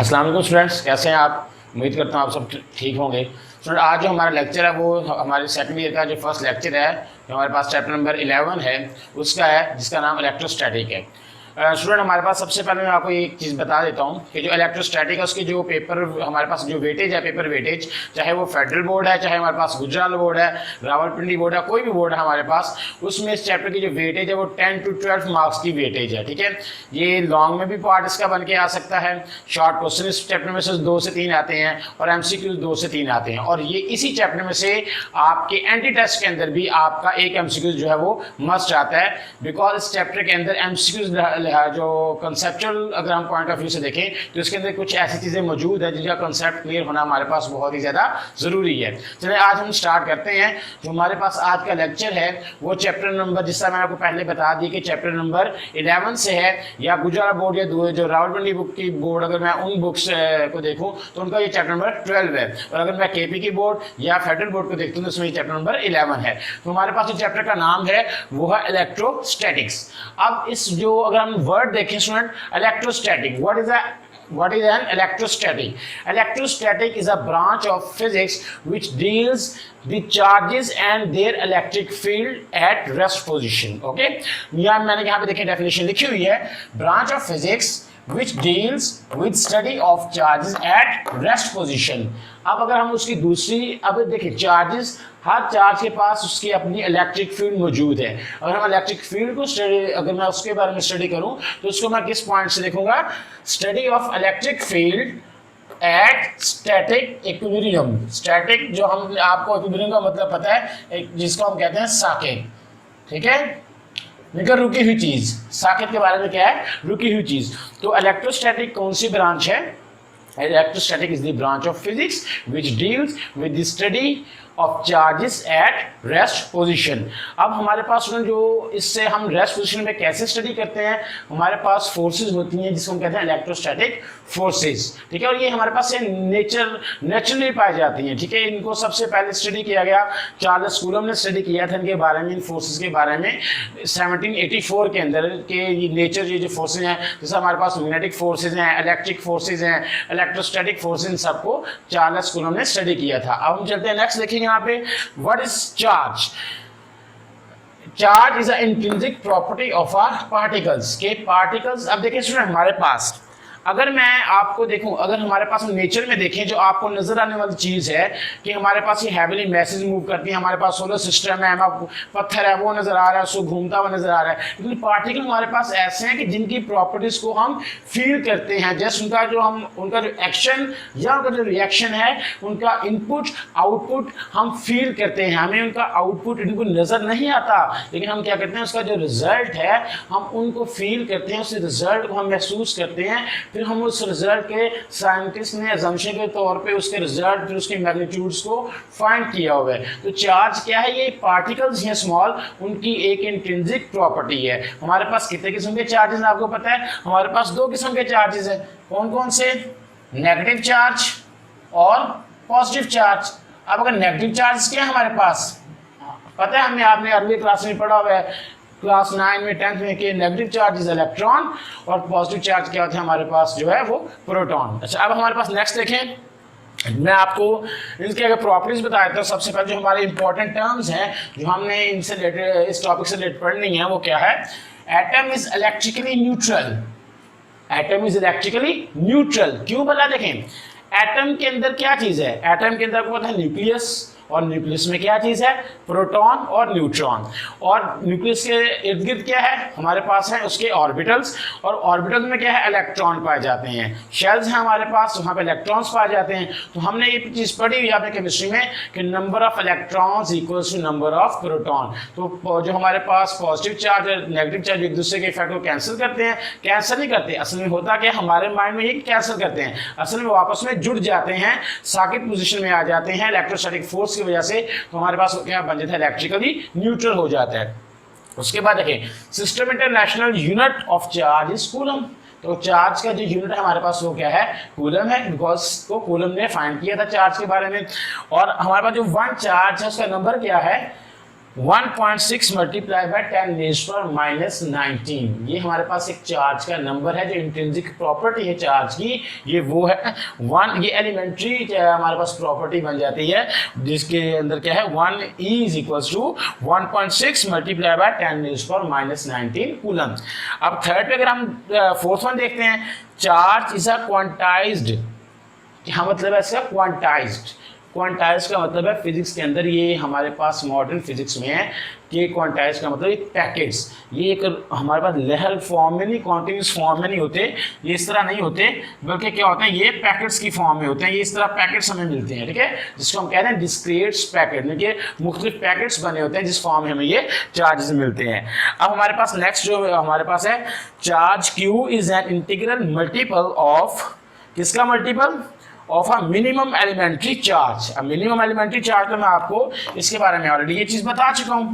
अस्सलाम वालेकुम स्टूडेंट्स, कैसे हैं आप। उम्मीद करता हूँ आप सब ठीक होंगे। स्टूडेंट, आज जो हमारा लेक्चर है वो हमारे सेकंड ईयर का जो फर्स्ट लेक्चर है, जो हमारे पास चैप्टर नंबर 11 है उसका है, जिसका नाम इलेक्ट्रोस्टैटिक है। स्टूडेंट, हमारे पास सबसे पहले मैं आपको एक चीज़ बता देता हूँ कि जो इलेक्ट्रोस्टैटिक है उसके जो पेपर हमारे पास जो वेटेज है, पेपर वेटेज, चाहे वो फेडरल बोर्ड है, चाहे हमारे पास गुजरात बोर्ड है, रावलपिंडी बोर्ड है, कोई भी बोर्ड है हमारे पास, उसमें इस चैप्टर की जो वेटेज है वो 10 to 12 मार्क्स की वेटेज है। ठीक है, ये लॉन्ग में भी पार्ट इसका बन के आ सकता है। शॉर्ट क्वेश्चन इस चैप्टर में से 2 से 3 आते हैं और MCQ 2 से 3 आते हैं, और ये इसी चैप्टर में से आपके एंटी टेस्ट के अंदर भी आपका एक MCQ जो है वो मस्ट आता है, बिकॉज इस चैप्टर के अंदर MCQ जो कंसेप्चुअल अगर हम पॉइंट ऑफ व्यू से देखें तो इसके अंदर कुछ ऐसी चीज़ें मौजूद है जिनका कंसेप्ट क्लियर होना हमारे पास बहुत ही ज़्यादा ज़रूरी है। चलिए आज हम स्टार्ट करते हैं। जो हमारे पास आज का लेक्चर है वो चैप्टर नंबर, जिसका मैंने आपको पहले बता दी कि चैप्टर नंबर 11 से है, या गुजरात बोर्ड या जो रावलपिंडी बुक की बोर्ड, अगर मैं उन बुक्स को देखूँ तो उनका ये चैप्टर नंबर 12 है, और अगर मैं KP की बोर्ड या फेडरल बोर्ड को देखता हूँ तो उसमें ये चैप्टर नंबर 11 है। तो हमारे पास जो चैप्टर का नाम है वो है इलेक्ट्रोस्टैटिक्स। अब इस जो अगर हम वर्ड देखें student, electrostatic, what is an electrostatic? Electrostatic is a branch of physics which deals with charges and their electric field at rest position. Okay, मैंने यहाँ पे देखिए डेफिनेशन लिखी हुई है, branch of physics which deals with study of charges at rest position। अब अगर हम उसकी दूसरी, अब देखिए चार्जेस, हर चार्ज के पास उसकी अपनी इलेक्ट्रिक फील्ड मौजूद है। अगर हम इलेक्ट्रिक फील्ड को स्टडी, अगर मैं उसके बारे में स्टडी करूं तो उसको मैं किस पॉइंट से देखूंगा, study of electric field at static equilibrium. Static जो हम, आपको इक्विलिब्रियम का मतलब पता है, जिसको हम कहते हैं साकेत। ठीक है, लेकिन रुकी हुई चीज, साकेत के बारे में क्या है, रुकी हुई चीज। तो इलेक्ट्रोस्टैटिक कौन सी ब्रांच है? Electrostatic is the branch of physics which deals with the study of charges at rest position। अब हमारे पास जो इससे हम रेस्ट पोजीशन में कैसे स्टडी करते हैं, हमारे पास फोर्सेस होती हैं जिसको हम कहते हैं इलेक्ट्रोस्टैटिक फोर्सेस। ठीक है, और ये हमारे पास नेचुरली पाई जाती हैं। ठीक है, इनको सबसे पहले स्टडी किया गया, चार्ल्स कूलम ने स्टडी किया था इनके बारे में, इन फोर्सेस के बारे में 1784 के अंदर के। नेचर ये जो फोर्सेज हैं, जैसे हमारे पास मैग्नेटिक फोर्सेज हैं, इलेक्ट्रिक फोर्सेज हैं, इलेक्ट्रोस्टैटिक फोर्सेज, इन सबको चार्ल्स कूलम ने स्टडी किया था। अब हम चलते हैं नेक्स्ट, देखिए यहाँ पे what is charge. Charge is a intrinsic property of a particles के पार्टिकल्स। अब देखिए स्टूडेंट, हमारे पास अगर मैं आपको देखूं, अगर हमारे पास नेचर में देखें, जो आपको नजर आने वाली चीज है कि हमारे पास ये हैविली मैसेज मूव करती है, हमारे पास सोलर सिस्टम है, पत्थर है वो नजर आ रहा है, उसको घूमता हुआ नजर आ रहा है, लेकिन पार्टिकल हमारे पास ऐसे हैं कि जिनकी प्रॉपर्टीज को हम फील करते हैं। जैसे उनका जो एक्शन या उनका जो रिएक्शन है, उनका इनपुट आउटपुट हम फील करते हैं। हमें उनका आउटपुट इनको नजर नहीं आता, लेकिन हम क्या करते हैं, उसका जो रिजल्ट है हम उनको फील करते हैं, उस रिजल्ट को हम महसूस करते हैं। फिर हम उस रिजल्ट के, साइंटिस्ट ने अजम्पशन के तौर पे उसके रिजल्ट, फिर उसके मैग्नीट्यूड्स को फाइंड किया हुआ है। तो चार्ज क्या है, ये पार्टिकल्स हैं स्मॉल, उनकी एक इंट्रिंसिक प्रॉपर्टी है। हमारे पास कितने किस्म के चार्जेस हैं आपको पता है? हमारे पास 2 किस्म के चार्जेस हैं। कौन कौन से? नेगेटिव चार्ज और पॉजिटिव चार्ज। अब अगर नेगेटिव चार्ज क्या है हमारे पास, पता है हमें, आपने अगली क्लास में पढ़ा हुआ है, क्लास 9 में 10th में, कि नेगेटिव चार्ज इज इलेक्ट्रॉन और पॉजिटिव चार्ज क्या होता है हमारे पास, जो है वो प्रोटॉन। अच्छा, अब हमारे पास नेक्स्ट देखें, मैं आपको इनके अगर प्रॉपर्टीज बता देता हूँ। सबसे पहले जो हमारे इंपॉर्टेंट टर्म्स हैं जो हमने इनसे रिलेटेड, इस टॉपिक से रिलेटेड पढ़नी है, वो क्या है? Atom is electrically neutral. Atom is electrically neutral क्यों बोला? देखें, एटम के अंदर क्या चीज है? एटम के अंदर आपको पता है न्यूक्लियस, और न्यूक्लियस में क्या चीज है? प्रोटॉन और न्यूट्रॉन। और न्यूक्लियस के इर्द गिर्द क्या है हमारे पास? है उसके ऑर्बिटल्स, और ऑर्बिटल्स में क्या है? इलेक्ट्रॉन पाए जाते हैं। शेल्स हैं हमारे पास, वहाँ पे इलेक्ट्रॉन्स पाए जाते हैं। तो हमने ये चीज पढ़ी हुई है केमिस्ट्री में कि number of electrons equals to number of proton. तो जो हमारे पास पॉजिटिव चार्ज और नेगेटिव चार्ज एक दूसरे के इफेक्ट को कैंसिल करते हैं। कैंसिल नहीं करते, असल में होता क्या, हमारे माइंड में ये कैंसिल करते हैं, असल में आपस में जुड़ जाते हैं, साकेत पोजीशन में आ जाते हैं इलेक्ट्रोस्टैटिक फोर्स की वजह से। तो हमारे पास क्या बन जाता है? इलेक्ट्रिकली न्यूट्रल हो जाता है। उसके बाद देखें, system international unit of charge is coulomb. तो चार्ज का जो यूनिट है हमारे पास वो क्या है? कूलम है, बिकॉज को कूलम ने फाइंड किया था चार्ज के बारे में। और हमारे पास जो 1 चार्ज है उसका नंबर क्या है? 1.6 मल्टीप्लाई बाय 10⁻⁻19, ये हमारे पास एक चार्ज का नंबर है जो इंट्रिंसिक प्रॉपर्टी है चार्ज की, ये वो है 1। ये एलिमेंट्री हमारे पास प्रॉपर्टी बन जाती है जिसके अंदर क्या है 1E is equals to 1.6 multiply by 10⁻⁻19 coulomb. अब थर्ड पे अगर हम फोर्थ वन देखते हैं, चार्ज इज अ क्वांटाइज्ड, क्या मतलब है इसका क्वांटाइज्ड। क्वांटाइज का मतलब है फिजिक्स के अंदर, ये हमारे पास मॉडर्न फिजिक्स में है कि क्वांटाइज का मतलब एक पैकेट्स, ये एक हमारे पास लहर फॉर्म में नहीं, कॉन्टिन्यूस फॉर्म में नहीं होते, ये इस तरह नहीं होते, बल्कि क्या होते हैं ये पैकेट्स की फॉर्म में होते हैं। ये इस तरह पैकेट्स हमें मिलते हैं, ठीक है, जिसको हम कहते हैं डिस्क्रीट पैकेट, देखिए मुख्तलिफ पैकेट्स बने होते हैं जिस फॉर्म में हमें ये चार्जेस मिलते हैं। अब हमारे पास नेक्स्ट जो हमारे पास है, charge Q is an integral multiple of, किसका multiple of a minimum elementary charge. अब मिनिमम एलिमेंट्री चार्ज तो मैं आपको इसके बारे में ऑलरेडी ये चीज बता चुका हूं,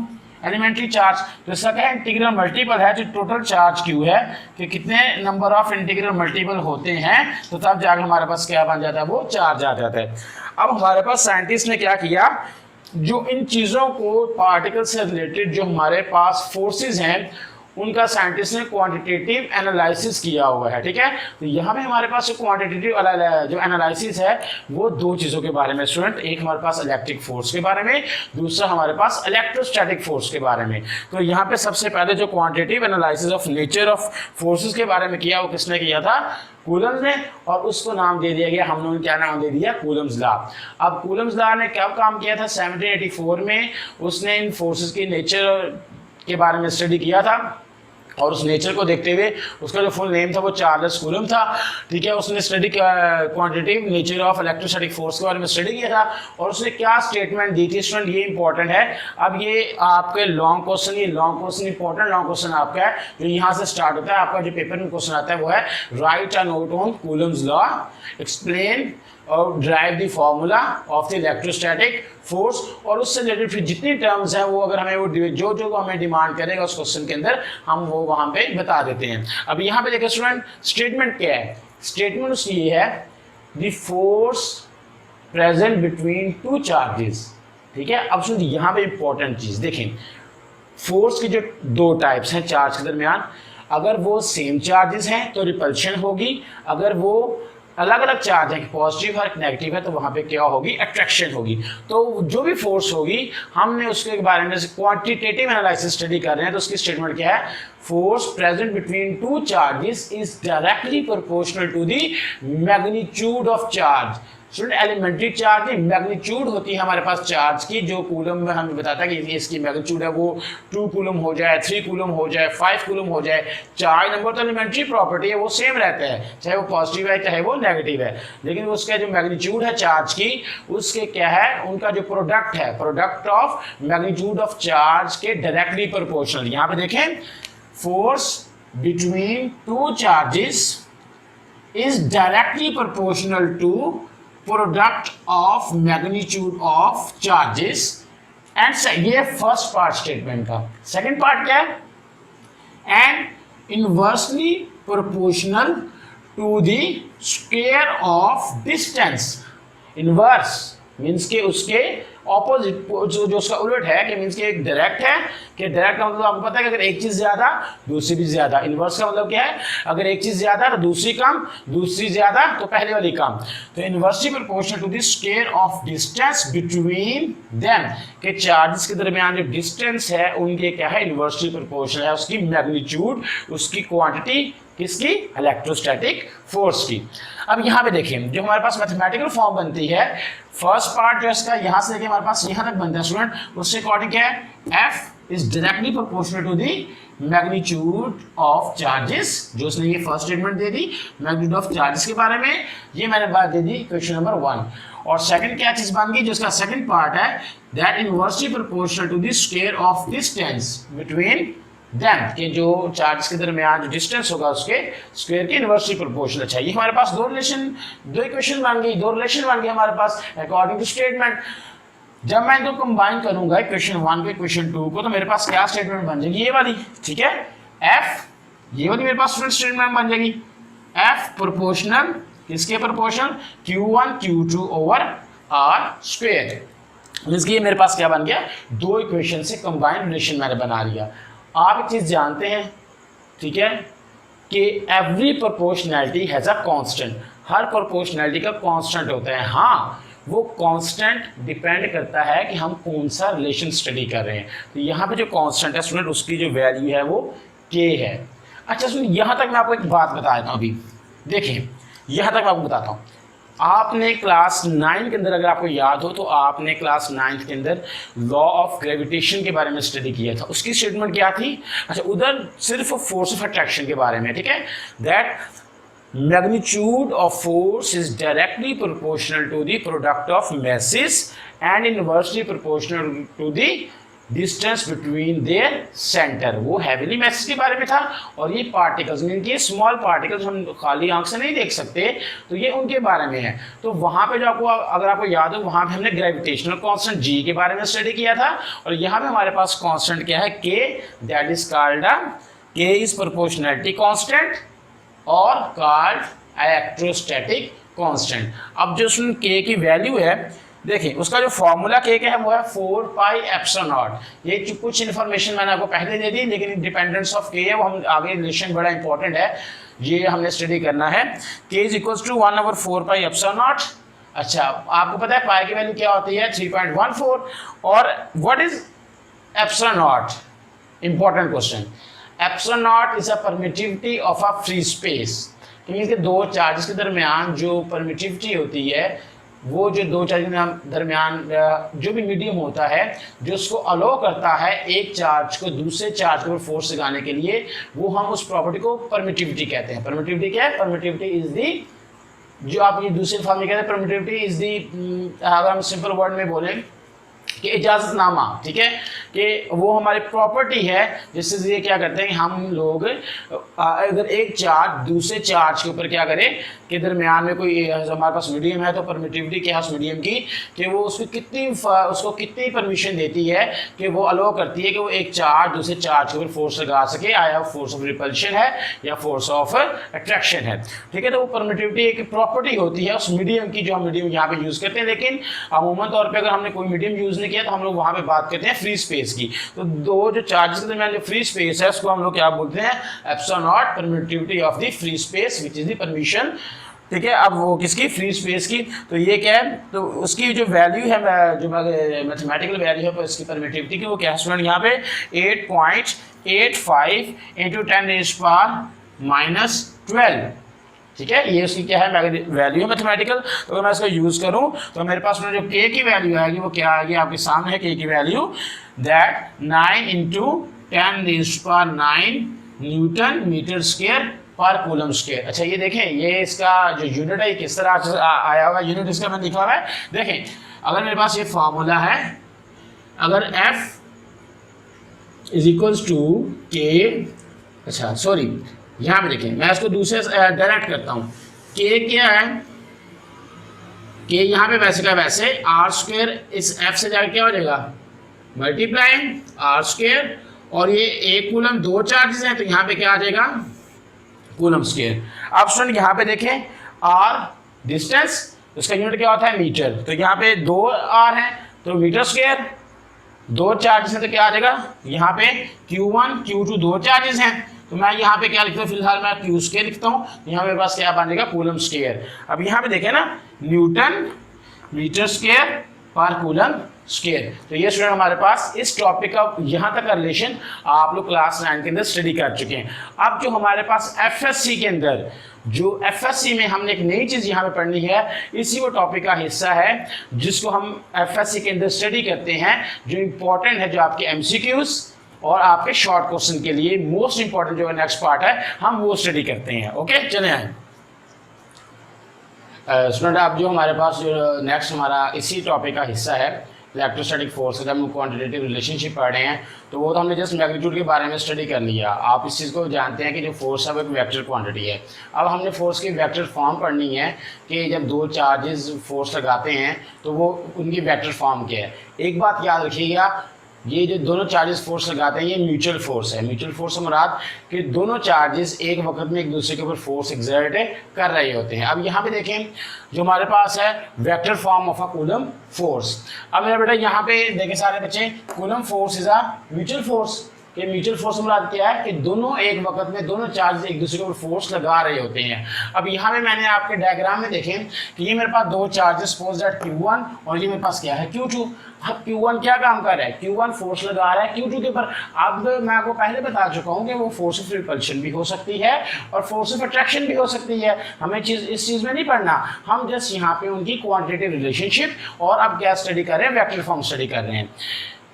एलिमेंट्री चार्ज तो इसका क्या है इंटीग्रल मल्टीपल है, जो टोटल चार्ज क्यू है कि कितने नंबर ऑफ इंटीग्रल मल्टीपल होते हैं तो तब जाकर हमारे पास क्या बन जाता है, वो चार्ज आ जाता है। अब हमारे पास साइंटिस्ट ने क्या किया, जो इन चीजों को पार्टिकल से रिलेटेड जो हमारे पास फोर्सेज हैं उनका साइंटिस्ट ने क्वांटिटेटिव एनालिसिस किया हुआ है, ठीक है। तो यहाँ पे हमारे पास क्वांटिटेटिव जो एनालिसिस है वो दो चीज़ों के बारे में स्टूडेंट, एक हमारे पास इलेक्ट्रिक फोर्स के बारे में, दूसरा हमारे पास इलेक्ट्रोस्टैटिक फोर्स के बारे में। तो यहाँ पे सबसे पहले जो quantitative analysis of nature of forces के बारे में किया वो किसने किया था, कूलम्स ने, और उसको नाम दे दिया गया, हम लोगों ने क्या नाम दे दिया, कूलम्स लॉ। अब कूलम्स लॉ ने कब काम किया था, 1784 में उसने इन फोर्सेस की नेचर के बारे में स्टडी किया था, और उस नेचर को देखते हुए उसका जो फुल नेम था वो चार्ल्स कूलम था, ठीक है। उसने study quantitative nature of electrostatic force के बारे में स्टडी किया था, और उसने क्या स्टेटमेंट दी थी स्टूडेंट, ये इंपॉर्टेंट है। अब ये आपके लॉन्ग क्वेश्चन, ये long question important long question आपका है जो यहाँ से स्टार्ट होता है, आपका जो पेपर में क्वेश्चन आता है वो है write a note on Coulomb's law, explain और derive the formula of the electrostatic force, और उससे रिलेटेड फिर जितनी टर्म्स हैं वो अगर हमें वो जो हमें डिमांड करेगा उस क्वेश्चन के अंदर हम वो वहाँ पे बता देते हैं। अब यहाँ पे देखिए स्टूडेंट, स्टेटमेंट क्या है, स्टेटमेंट उसकी ये है, the force present between two charges, ठीक है। अब सुनिए यहाँ पे इंपॉर्टेंट चीज देखें, फोर्स के जो दो टाइप्स हैं चार्ज के दरमियान, अगर वो सेम चार्जेस हैं तो रिपल्शन होगी, अगर वो अलग अलग चार्ज है, पॉजिटिव और नेगेटिव है, तो वहां पे क्या होगी, अट्रैक्शन होगी। तो जो भी फोर्स होगी हमने उसके बारे में क्वांटिटेटिव एनालिसिस स्टडी कर रहे हैं, तो उसकी स्टेटमेंट क्या है, force present between two charges is directly proportional to the magnitude of charge. Student elementary charge magnitude होती है हमारे पास चार्ज की, जो कूलम में हमें बताता है कि इसकी मैग्नीट्यूड है वो 2 कूलम हो जाए, 3 कूलम हो जाए, 5 कूलम हो जाए। चार्ज नंबर तो एलिमेंट्री प्रॉपर्टी है, वो सेम रहता है, चाहे वो पॉजिटिव है चाहे वो नेगेटिव है, लेकिन उसका जो मैग्नीट्यूड है चार्ज की, उसके क्या है, उनका जो प्रोडक्ट है, product of magnitude of charge के डायरेक्टली प्रोपोर्शनल। यहाँ पे देखें, force between two charges is directly proportional to product of magnitude of charges, and ये फर्स्ट पार्ट स्टेटमेंट का। सेकंड पार्ट क्या है, and inversely proportional to the square of distance. Inverse means के उसके opposite, जो उसका उलट है, कि मीन्स के एक डायरेक्ट है, कि डायरेक्ट का मतलब आपको पता है कि अगर एक चीज ज्यादा दूसरी भी ज्यादा। इनवर्स का मतलब क्या है, अगर एक चीज ज्यादा तो दूसरी कम, दूसरी ज्यादा तो पहले वाली कम। तो inversely proportional to the square of distance between them, के चार्जेस के दरमियान जो डिस्टेंस है उनके क्या है, इनवर्सली प्रोपोर्शनल है उसकी मैग्नीट्यूड, उसकी क्वांटिटी, किसकी, इलेक्ट्रोस्टैटिक फोर्स की। अब यहाँ पे देखें, जो हमारे पास मैथमेटिकल फॉर्म बनती है, फर्स्ट पार्ट जो इसका यहाँ से लेके हमारे पास यहाँ तक बनता है स्टूडेंट, उससे अकॉर्डिंग क्या है, F is directly proportional to the magnitude of charges, जो उसने ये फर्स्ट स्टेटमेंट दे दी मैग्नीट्यूड ऑफ चार्जेस के बारे में, ये मैंने बात दे दी क्वेश्चन नंबर 1। और सेकंड क्या चीज बन गई, जो इसका सेकंड पार्ट है, that inversely proportional to the square of distance between them, के जो चार्ज के दरमियान जो डिस्टेंस होगा उसके स्क्वायर की इनवर्सली प्रोपोर्शनल। अच्छा, ये हमारे पास दो इक्वेशन बन गई, दो रिलेशन बन गई हमारे पास अकॉर्डिंग टू स्टेटमेंट। जब मैं इनको कंबाइन करूंगा इक्वेशन 1 को इक्वेशन 2 को, तो मेरे पास क्या स्टेटमेंट बन जाएगी, ये वाली, ठीक है। F ये वाली मेरे पास स्टेटमेंट बन जाएगी, F प्रोपोर्शनल, किसके proportional, Q1 Q2 over R square. इसलिए मेरे पास क्या बन गया, दो इक्वेशन से कंबाइंड रिलेशन मैंने बना लिया। आप एक चीज़ जानते हैं, ठीक है, कि every proportionality has a constant, her proportionality का कांस्टेंट होता है। हाँ, वो कांस्टेंट डिपेंड करता है कि हम कौन सा रिलेशन स्टडी कर रहे हैं। तो यहाँ पे जो कांस्टेंट है स्टूडेंट, उसकी जो वैल्यू है वो k है। अच्छा सुनिए, यहाँ तक मैं आपको एक बात बता देता हूँ। अभी देखिए, यहाँ तक मैं आपको बताता हूँ। आपने क्लास 9 के अंदर, अगर आपको याद हो तो आपने क्लास 9 के अंदर लॉ ऑफ ग्रेविटेशन के बारे में स्टडी किया था। उसकी स्टेटमेंट क्या थी? अच्छा, उधर सिर्फ फोर्स ऑफ अट्रैक्शन के बारे में, ठीक है, that magnitude of force is directly proportional to the product of masses and inversely proportional to the distance between their center। वो हैवीली मैसेज के बारे में था, और ये पार्टिकल्स, इनके स्मॉल पार्टिकल्स हम खाली आंख से नहीं देख सकते, तो ये उनके बारे में है। तो वहाँ पे जो आपको, अगर आपको याद हो, वहाँ पे हमने ग्रेविटेशनल कांस्टेंट g के बारे में स्टडी किया था, और यहाँ पे हमारे पास कांस्टेंट क्या है, k, that is called k is proportionality constant और कॉल्ड इलेक्ट्रोस्टैटिक कांस्टेंट। अब जो उसमें k की वैल्यू है, देखिए उसका जो फॉर्मूला k का है वो है 4 पाई एप्सिलॉन नॉट। ये कुछ इन्फॉर्मेशन मैंने आपको पहले दे दी, लेकिन डिपेंडेंस ऑफ k है वो हम आगे रिलेशन बड़ा इंपॉर्टेंट है, ये हमने स्टडी करना है। k is equal to 1/4 pi epsilon naught. अच्छा, आपको पता है पाई की वैल्यू क्या होती है, 3.14। और what is epsilon not? Important question. Epsilon not is a permittivity of a free space. Means के दो चार्जेस के दरमियान जो परमिटिविटी होती है, वो जो दो चार्ज के दरमियान जो भी मीडियम होता है, जो उसको अलो करता है एक चार्ज को दूसरे चार्ज के ऊपर फोर्स लगाने के लिए, वो हम उस प्रॉपर्टी को परमिटिविटी कहते हैं। परमिटिविटी क्या है? परमिटिविटी इज दी, जो आप ये दूसरे फॉर्म में कहते हैं, परमिटिविटी इज दी, अगर हम सिंपल वर्ड में बोलें कि इजाज़तनामा, ठीक है, कि वो हमारी प्रॉपर्टी है जिससे ये क्या करते हैं कि हम लोग अगर एक चार्ज दूसरे चार्ज के ऊपर क्या करें कि दरमियान में कोई हमारे पास मीडियम है, तो परमिटिविटी क्या है उस मीडियम की, कि वो उसको कितनी परमिशन देती है कि वो अलो करती है कि वो एक चार्ज दूसरे चार्ज के ऊपर फोर्स लगा सके, आया फोर्स ऑफ रिपल्शन है या फोर्स ऑफ अट्रैक्शन है, ठीक है। तो वो परमिटिविटी एक प्रॉपर्टी होती है उस मीडियम की, जो हम मीडियम यहाँ पे यूज़ करते हैं। लेकिन अमूमन तौर पर अगर हमने कोई मीडियम यूज़ नहीं किया तो हम लोग वहाँ पे बात करते हैं फ्री स्पेस की। तो दो जो चार्जेस के दरमियान जो फ्री स्पेस है उसको हम लोग क्या बोलते हैं? Epsilon not, permittivity of the free space which is the permission, ठीक है। अब वो किसकी? फ्री स्पेस की। तो ये क्या है? तो उसकी जो वैल्यू है, जो मैथमेटिकल वैल्यू है इसकी परमिटिविटी की, वो क्या है स्टूडेंट? यहाँ पे 8.85 इंटू 10⁻⁻12, ठीक है, ये उसकी क्या है वैल्यू है मैथमेटिकल। तो अगर मैं इसको यूज़ करूँ तो मेरे पास में जो k की वैल्यू आएगी वो क्या आएगी? आपके सामने है k की value, that 9 into 10⁹ newton metre square पर कूलम स्क्वायर। अच्छा, ये देखें, ये इसका जो यूनिट है किस तरह आया हुआ यूनिट, इसका मैंने लिखा हुआ है। देखें, अगर मेरे पास ये फार्मूला है, अगर F is equals to k, अच्छा सॉरी, यहाँ पे देखें, मैं इसको दूसरे डायरेक्ट करता हूँ। k क्या है? k यहाँ पे वैसे का वैसे r² इस f से जाकर क्या हो जाएगा? मल्टीप्लाइंग r², और ये एक कूलम, दो चार्जेस हैं तो यहाँ पे क्या आ जाएगा? Coulomb square. अब स्टूडेंट यहाँ पे देखें, r डिस्टेंस, उसका यूनिट क्या होता है? मीटर। तो यहाँ पे 2r है तो मीटर स्क्वायर, दो चार्जेस हैं तो क्या आ जाएगा? यहाँ पे Q1 Q2 दो चार्जेस हैं, तो मैं यहाँ पे क्या लिखता हूँ? फिलहाल मैं Q स्क्वायर लिखता हूँ। यहाँ मेरे पास क्या बन जाएगा? Coulomb square. अब यहाँ पे देखें ना, न्यूटन मीटर स्क्वायर पर कूलम स्क्वायर। तो ये स्टूडेंट हमारे पास इस टॉपिक का यहाँ तक का रिलेशन आप लोग क्लास 9 के अंदर स्टडी कर चुके हैं। अब जो हमारे पास FSC के अंदर, जो FSC में हमने एक नई चीज़ यहाँ पे पढ़नी है, इसी वो टॉपिक का हिस्सा है जिसको हम FSC के अंदर स्टडी करते हैं, जो इम्पोर्टेंट है, जो आपके MCQs और आपके शॉर्ट क्वेश्चन के लिए मोस्ट इंपॉर्टेंट जो नेक्स्ट पार्ट है, हम वो स्टडी करते हैं। ओके, चले आए स्टूडेंट। अब जो हमारे पास जो नेक्स्ट हमारा इसी टॉपिक का हिस्सा है, इलेक्ट्रोस्टैटिक फोर्स, जब हम क्वांटिटेटिव रिलेशनशिप पढ़ रहे हैं, तो वो तो हमने जस्ट मैग्नीट्यूड के बारे में स्टडी कर लिया। आप इस चीज़ को जानते हैं कि जो फोर्स है वो एक वेक्टर क्वांटिटी है। अब हमने फोर्स की वेक्टर फॉर्म पढ़नी है कि जब दो चार्जेस फोर्स लगाते हैं तो वो उनकी वेक्टर फॉर्म क्या है। एक बात याद रखिएगा, ये जो दोनों चार्जेस फोर्स लगाते हैं ये म्यूचुअल फोर्स है। म्यूचुअल फोर्स से मुराद कि दोनों चार्जेस एक वक्त में एक दूसरे के ऊपर फोर्स एक्सर्ट कर रहे होते हैं। अब यहाँ पे देखें जो हमारे पास है vector form of a coulomb force. अब मेरा बेटा यहाँ पे देखें सारे बच्चे, coulomb force is a mutual force. कि म्यूचुअल फोर्स मुराद क्या है कि दोनों एक वक्त में दोनों चार्ज एक दूसरे के ऊपर फोर्स लगा रहे होते हैं। अब यहाँ पे मैंने आपके डायग्राम में देखें कि ये मेरे पास दो चार्जेस सपोज दैट Q1 और ये मेरे पास क्या है Q2। अब Q1 क्या काम कर रहा है, Q1 फोर्स लगा रहा है Q2 के ऊपर। अब मैं आपको पहले बता चुका हूँ कि वो फोर्स ऑफ रिपल्शन भी हो सकती है और फोर्स ऑफ अट्रैक्शन भी हो सकती है। हमें इस चीज़ में नहीं पढ़ना, हम जस्ट यहाँ पे उनकी क्वांटिटेटिव रिलेशनशिप और अब क्या स्टडी कर रहे हैं, वेक्टर फॉर्म स्टडी कर रहे हैं।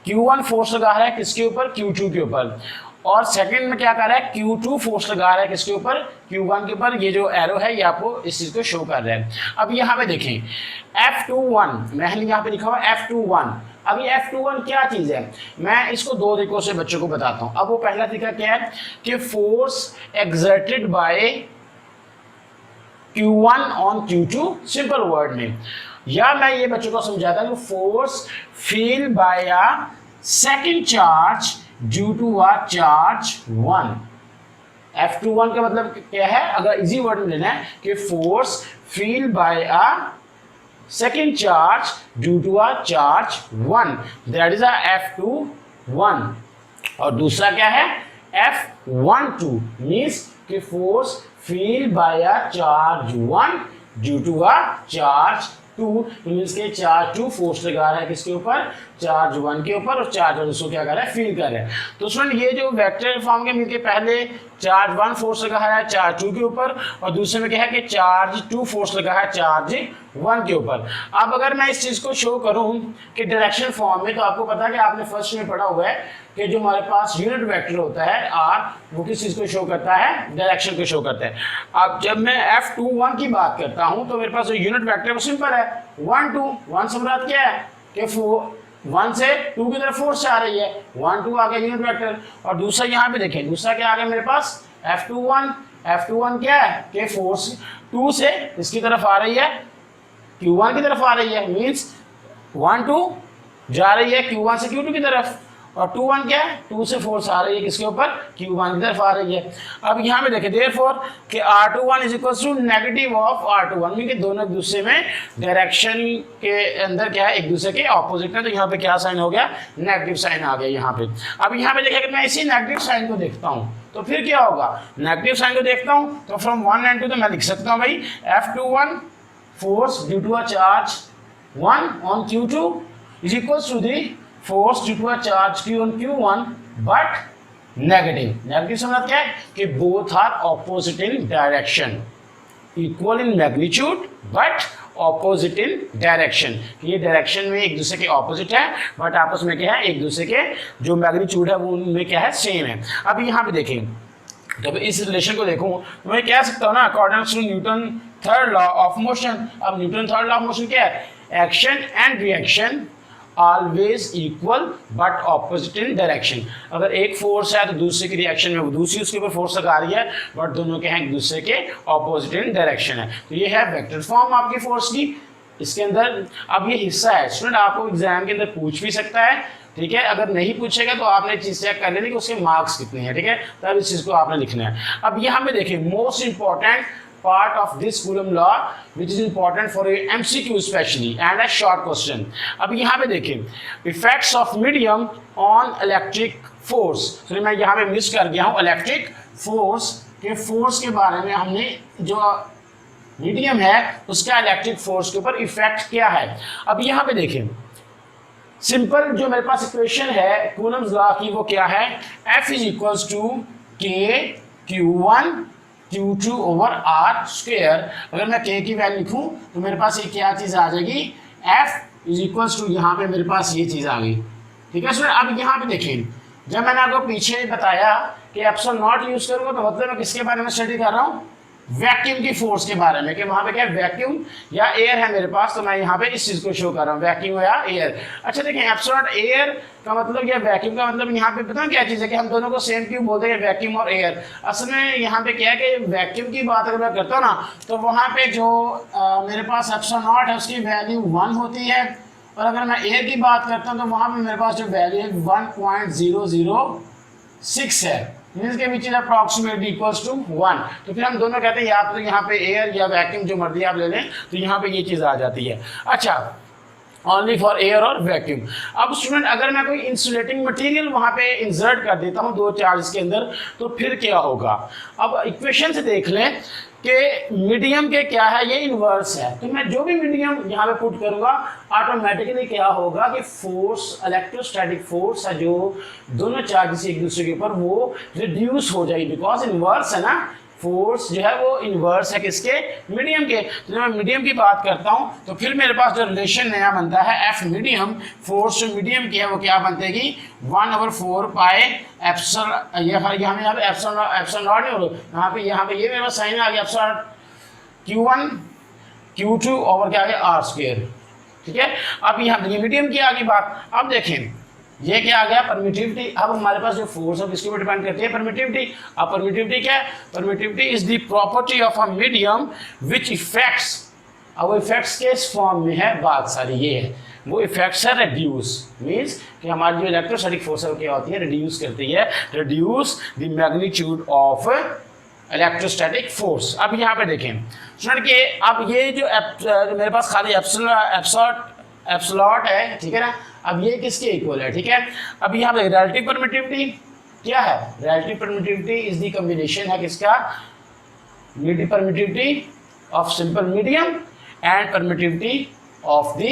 Q1 फोर्स लगा रहा है किसके ऊपर, Q2 के ऊपर, और सेकंड में क्या कर रहा है Q2 फोर्स लगा रहा है किसके ऊपर, Q1 के ऊपर। ये जो एरो है ये आपको इस चीज को शो कर रहा है। अब यहाँ पे देखें F21, मैंने यहाँ पे लिखा हुआ F21। अब ये F21 क्या चीज है, मैं इसको दो तरीकों से बच्चों को बताता हूँ। अब वो पहला तरीका क्या है कि force exerted by Q1 on Q2, simple word में, या मैं ये बच्चों को समझाता हूँ force feel by a second charge due to a charge 1। F21 का मतलब क्या है, अगर इजी वर्ड में लेना है कि force feel by a second charge due to a charge 1, that is a F21। और दूसरा क्या है F12, मीन्स कि force feel by a charge 1 due to a charge 2, means के चार्ज 2 फोर्स लगा रहा है किसके ऊपर, चार्ज 1 के ऊपर, और चार्ज 1 उसको क्या कर रहा है, फील कर रहा है। तो स्टूडेंट ये जो वेक्टर फॉर्म के मिलके पहले चार्ज 1 फोर्स लगा है चार्ज 2 के ऊपर, और दूसरे में क्या है कि चार्ज 2 फोर्स लगा है चार्ज 1 के ऊपर। अब अगर मैं इस चीज को शो करूं कि डायरेक्शन फॉर्म में, तो आपको पता है कि आपने फर्स्ट में पढ़ा हुआ है कि जो हमारे पास यूनिट वेक्टर होता है R, वो किस चीज को शो करता है, डायरेक्शन को शो करता है। अब जब मैं F21 की बात करता हूं तो मेरे पास जो यूनिट वेक्टर वो सिंपल है 1 2। 1 से मुराद क्या है कि 1 से 2 की तरफ फोर्स आ रही है, 1 2 आ गया यूनिट वेक्टर। और दूसरा यहाँ पे देखें, दूसरा क्या आ गया मेरे पास F21। F21 क्या है कि फोर्स 2 से इसकी तरफ आ रही है, Q1 की तरफ आ रही है, मीन्स 1 2 जा रही है Q1 से Q2 की तरफ, और 2 1 क्या है, 2 से फोर्स आ रही है किसके ऊपर, Q1 की तरफ आ रही है। अब यहाँ पे देखें देयरफॉर कि R21 is equal to negative of R21, mean कि दोनों एक दूसरे में डायरेक्शन के अंदर क्या है, एक दूसरे के ऑपोजिट है। तो यहाँ पे क्या साइन हो गया, नेगेटिव साइन आ गया यहाँ पे। अब यहाँ पे देखें कि मैं इसी नेगेटिव साइन को देखता हूँ तो फिर क्या होगा, नेगेटिव साइन को देखता हूँ तो फ्रॉम 1 and 2 तो मैं लिख सकता हूँ भाई F21 force due to a charge 1 on Q2 is equal to the force due to a charge Q on Q1 but negative। Negative से मतलब क्या है कि both are opposite in direction, equal in magnitude but opposite in direction। ये direction में एक दूसरे के ऑपोजिट है बट आपस में क्या है, एक दूसरे के जो मैग्नीट्यूड है वो उनमें क्या है, सेम है। अब यहाँ पे देखें, जब इस रिलेशन को देखूं तो मैं कह सकता हूँ ना according to Newton third law of motion. अब Newton third law of motion क्या है, action and reaction always equal but opposite in direction. अगर एक फोर्स है तो दूसरे की रिएक्शन में वो दूसरी उसके ऊपर फोर्स लगा रही है, बट दोनों के हैं एक दूसरे के ऑपोजिट इन डायरेक्शन है। तो ये है वेक्टर फॉर्म आपकी फोर्स की। इसके अंदर अब ये हिस्सा है स्टूडेंट, आपको एग्जाम के अंदर पूछ भी सकता है, ठीक है। अगर नहीं पूछेगा तो आपने चीज चेक कर लेनी कि उसके मार्क्स कितने हैं, ठीक है, तब इस चीज को आपने लिखना है। अब यहाँ पे देखिए most important part of this Coulomb law which is important for a MCQ especially and a short question। अब यहाँ पे देखें effects of medium on electric force। तो मैं यहाँ पे मिस कर गया हूँ इलेक्ट्रिक फोर्स के फोर्स के बारे में, हमने जो मीडियम है उसका इलेक्ट्रिक फोर्स के ऊपर इफेक्ट क्या है। अब यहाँ पे देखें सिंपल जो मेरे पास इक्वेशन है कूलम्स लॉ की वो क्या है, F is equals to K Q1 Q2 over R square. अगर मैं K की वैल्यू लिखूं तो मेरे पास ये क्या चीज़ आ जाएगी, F इज इक्वल्स टू, यहाँ पे मेरे पास ये चीज़ आ गई, ठीक है सर। अब यहाँ पे देखें, जब मैंने आपको पीछे बताया कि एप्सिलॉन नॉट यूज करूँगा तो मतलब मैं किसके बारे में स्टडी कर रहा हूँ, वैक्यूम की फोर्स के बारे में, कि वहाँ पे क्या वैक्यूम या एयर है मेरे पास, तो मैं यहाँ पे इस चीज़ को शो कर रहा हूँ वैक्यूम या एयर। अच्छा देखें एप्सिलॉन एयर का मतलब या वैक्यूम का मतलब यहाँ पे पता क्या चीज़ है कि हम दोनों को सेम क्यों बोलते हैं, वैक्यूम और एयर। असल में यहाँ पे क्या है कि वैक्यूम की बात अगर मैं करता हूँ ना तो वहाँ पे जो मेरे पास एप्सिलॉन नॉट है उसकी वैल्यू 1 होती है और अगर मैं एयर की बात करता हूँ तो वहाँ पे मेरे पास जो वैल्यू है 1.006 है, मीन्स के which is approximately equals to 1। तो फिर हम दोनों कहते हैं या तो यहाँ पे एयर या वैक्यूम जो मर्जी आप ले लें, तो यहाँ पे ये चीज़ आ जाती है। अच्छा, ओनली फॉर एयर और वैक्यूम। अब स्टूडेंट अगर मैं कोई इंसुलेटिंग मटेरियल वहाँ पे इंसर्ट कर देता हूँ दो चार्ज के अंदर, तो फिर क्या होगा। अब इक्वेशन से देख लें कि मीडियम के क्या है, ये इन्वर्स है। तो मैं जो भी मीडियम यहाँ पे पुट करूँगा ऑटोमेटिकली क्या होगा कि फोर्स, इलेक्ट्रोस्टैटिक फोर्स है जो दोनों चार्जेस एक दूसरे के ऊपर, वो रिड्यूस हो जाएगी, बिकॉज इन्वर्स है ना, फोर्स जो है वो इन्वर्स है किसके, मीडियम के। तो जब मैं मीडियम की बात करता हूँ तो फिर मेरे पास जो रिलेशन नया बनता है एफ मीडियम, फोर्स जो मीडियम की है वो क्या बनतेगी 1/4 पाई एप्सिलॉन, यहाँ पे एप्सिलॉन नॉट नहीं होगा, यहाँ पे ये मेरे पास साइन आ गया एप्सिलॉन Q1 Q2 और क्या आ गया आर स्क्वायर। ठीक है, अब यहाँ ये मीडियम की आगे बात। अब देखें ये क्या आ गया परमिटिविटी। अब हमारे पास जो फोर्स है किसके ऊपर डिपेंड करती है, परमिटिविटी। अब परमिटिविटी क्या है, permittivity is the property of a medium which effects, अब इफेक्ट्स के फॉर्म में है, बात सारी ये है, वो इफेक्ट्स है रिड्यूस, मीन्स कि हमारी जो इलेक्ट्रोस्टैटिक फोर्स है क्या होती है, रिड्यूस करती है, reduce the magnitude of electrostatic force. अब यहाँ पे देखें स्टूडेंट के, अब ये जो मेरे पास खाली एप्सिलॉट है, ठीक है ना, अब ये किसके इक्वल है, ठीक है। अब यहाँ पे रिलेटिव परमिटिविटी क्या है, relative permittivity is the combination है किसका, permittivity of simple medium and permittivity of the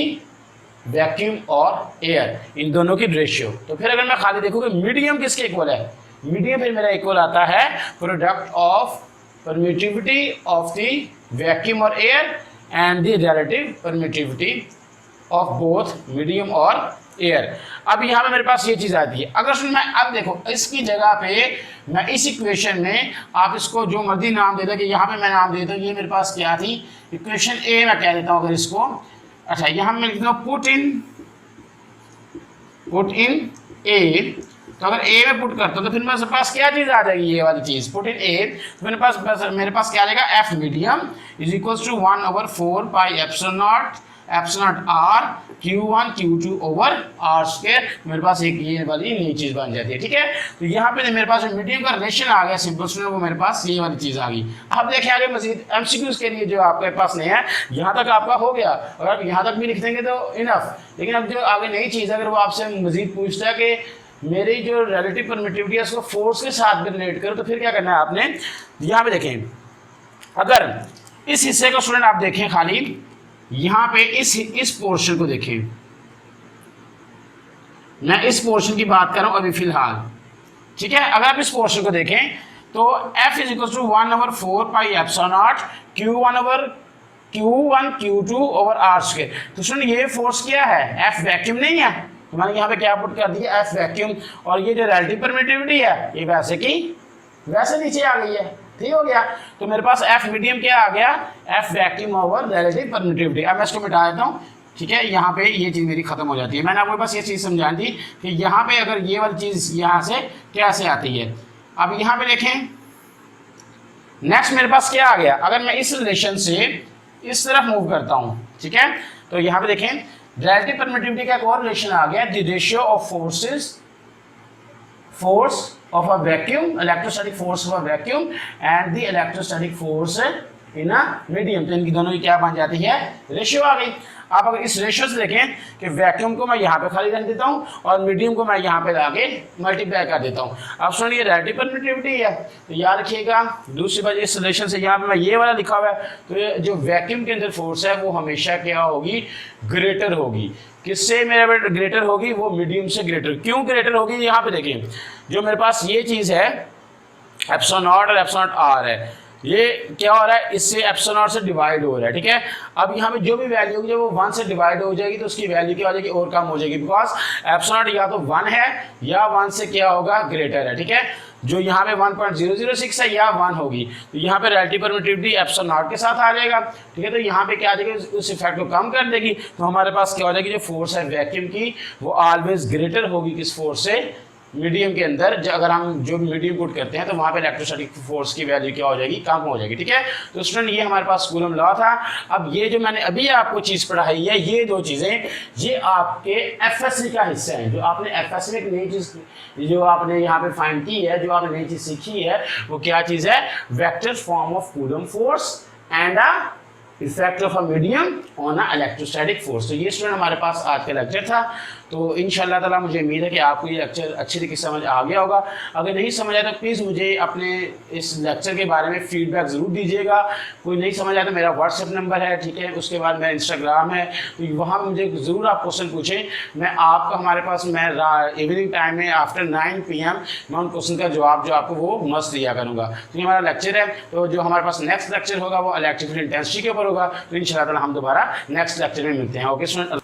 vacuum और एयर, इन दोनों की रेशियो। तो फिर अगर मैं खाली देखूँ कि मीडियम किसके इक्वल है, मीडियम फिर मेरा इक्वल आता है product of permittivity of the vacuum और air and the relative permittivity of both medium और एयर। अब यहाँ पे मेरे पास ये चीज़ आती है। अगर मैं अब देखो इसकी जगह पे मैं इस इक्वेशन में आप इसको जो मर्जी नाम दे दो, कि यहाँ पे मैं नाम देता हूँ, ये मेरे पास क्या थी इक्वेशन ए मैं कह देता हूँ अगर इसको। अच्छा, यहाँ मैं लिखता हूँ पुट इन ए। तो अगर ए में पुट करता हूँ तो फिर मेरे पास क्या चीज़ आ जाएगी, ये वाली चीज़ पुट इन ए। तो मेरे पास क्या आ जाएगा, F medium is equals to 1/4 pi epsilon R Q1 Q2 over R square. मेरे पास एक ये वाली नई चीज़ बन जाती है, ठीक है। तो यहाँ पे मेरे पास जो मीडियम का रिलेशन आ गया सिंपल स्टूडेंट, वो मेरे पास ये वाली चीज़ आ गई। अब देखें आगे मजीद MCQs के लिए जो आपके पास नहीं है, यहाँ तक आपका हो गया, अगर यहाँ तक भी लिख देंगे तो इनफ। लेकिन अब जो आगे नई चीज़ अगर वो आपसे मजीद पूछता है कि मेरी जो रिलेटिव परमिटिविटी है उसको फोर्स के साथ भी रिलेट करो, तो फिर क्या करना है आपने, यहाँ पे देखें अगर इस हिस्से को स्टूडेंट आप देखें, खाली यहाँ पे इस पोर्शन को देखें, मैं इस पोर्शन की बात कर रहा हूँ अभी फिलहाल, ठीक है। अगर आप इस पोर्शन को देखें तो F is equal to 1/4 pi epsilon naught Q1 Q2 over R square. तो सुन ये फोर्स क्या है, F वैक्यूम नहीं है, तो मैंने यहाँ पे क्या पुट कर दिया F वैक्यूम, और ये जो रिलेटिव परमिटिविटी है ये वैसे की वैसे नीचे आ गई है, ठीक हो गया। तो मेरे पास F मीडियम क्या आ गया, F vacuum over relative permittivity. अब मैं इसको मिटा देता हूँ, ठीक है। यहाँ पे ये चीज़ मेरी खत्म हो जाती है। मैंने आपको बस ये चीज़ समझानी थी कि यहाँ पे अगर ये वाली चीज़ यहाँ से कैसे आती है। अब यहाँ पे देखें नेक्स्ट मेरे पास क्या आ गया, अगर मैं इस रिलेशन से इस तरफ मूव करता हूँ, ठीक है, तो यहाँ पे देखें रिलेटिव परमिटिविटी का एक और रिलेशन आ गया, the ratio of force of a vacuum, electrostatic force of a vacuum and the electrostatic force in a medium। तो इनकी दोनों की क्या बन जाती है, रेशियो आ गई। आप अगर इस रेशियो से देखें कि वैक्यूम को मैं यहाँ पे खाली रख देता हूँ और मीडियम को मैं यहाँ पे लाके मल्टीप्लाई कर देता हूँ। अब सुनिए ये रिलेटिव परमिटिविटी है, तो याद रखिएगा दूसरी बात इस रिलेशन से यहाँ पे मैं ये वाला लिखा हुआ है, तो ये जो वैक्यूम के अंदर फोर्स है वो हमेशा क्या होगी, ग्रेटर होगी। किससे मेरे ग्रेटर होगी, वो मीडियम से ग्रेटर। क्यों ग्रेटर होगी, यहाँ पे देखिए जो मेरे पास ये चीज़ है एप्सिलॉन नॉट और एप्सिलॉन नॉट आर है, ये क्या हो रहा है, इससे एप्सिलॉन नॉट से डिवाइड हो रहा है, ठीक है। अब यहाँ पे जो भी वैल्यू होगी जब वो 1 से डिवाइड हो जाएगी तो उसकी वैल्यू क्या हो जाएगी, और कम हो जाएगी, बिकॉज एप्सिलॉन नॉट या तो 1 है या 1 से क्या होगा, ग्रेटर है, ठीक है। जो यहाँ पे 1.006 है या 1 होगी, तो यहाँ पे रिलेटिव परमिटिविटी एप्सिलॉन नॉट के साथ आ जाएगा, ठीक है। तो यहाँ पे क्या आ जाएगी, उस इफेक्ट को कम कर देगी, तो हमारे पास क्या हो जाएगी, जो फोर्स है वैक्यूम की वो ऑलवेज ग्रेटर होगी किस फोर्स से, मीडियम के अंदर अगर हम जो मीडियम पुट करते हैं तो वहाँ पे इलेक्ट्रोस्टैटिक फोर्स की वैल्यू क्या हो जाएगी, कम हो जाएगी। ठीक है, तो स्टूडेंट ये हमारे पास कूलम लॉ था। अब ये जो मैंने अभी आपको चीज़ पढ़ाई है, ये दो चीज़ें ये आपके एफएससी का हिस्सा है। जो आपने एफएससी में एक नई चीज़ जो आपने यहाँ पे फाइंड की है, जो आपने नई चीज़ सीखी है, वो क्या चीज़ है, vector form of coulomb force and effect of a medium on a electrostatic force. तो ये स्टूडेंट हमारे पास आज का लेक्चर था। तो इंशाल्लाह ताला मुझे उम्मीद है कि आपको ये लेक्चर अच्छी तरीके से समझ आ गया होगा। अगर नहीं समझ आया तो प्लीज़ मुझे अपने इस लेक्चर के बारे में फीडबैक ज़रूर दीजिएगा। कोई नहीं समझ आया तो मेरा व्हाट्सएप नंबर है, ठीक है, उसके बाद मेरा इंस्टाग्राम है, तो वहाँ मुझे ज़रूर आप क्वेश्चन पूछें। मैं आपका हमारे पास मैं इवनिंग टाइम में आफ्टर 9 PM मैं उन क्वेश्चन का जवाब जो आपको वो मस्त दिया करूँगा। तो ये हमारा लेक्चर है। तो जो हमारे पास नेक्स्ट लेक्चर होगा वो इलेक्ट्रिकल इंटेंसिटी के ऊपर होगा। तो इंशाल्लाह ताला हम दोबारा नेक्स्ट लेक्चर में मिलते हैं। Okay student.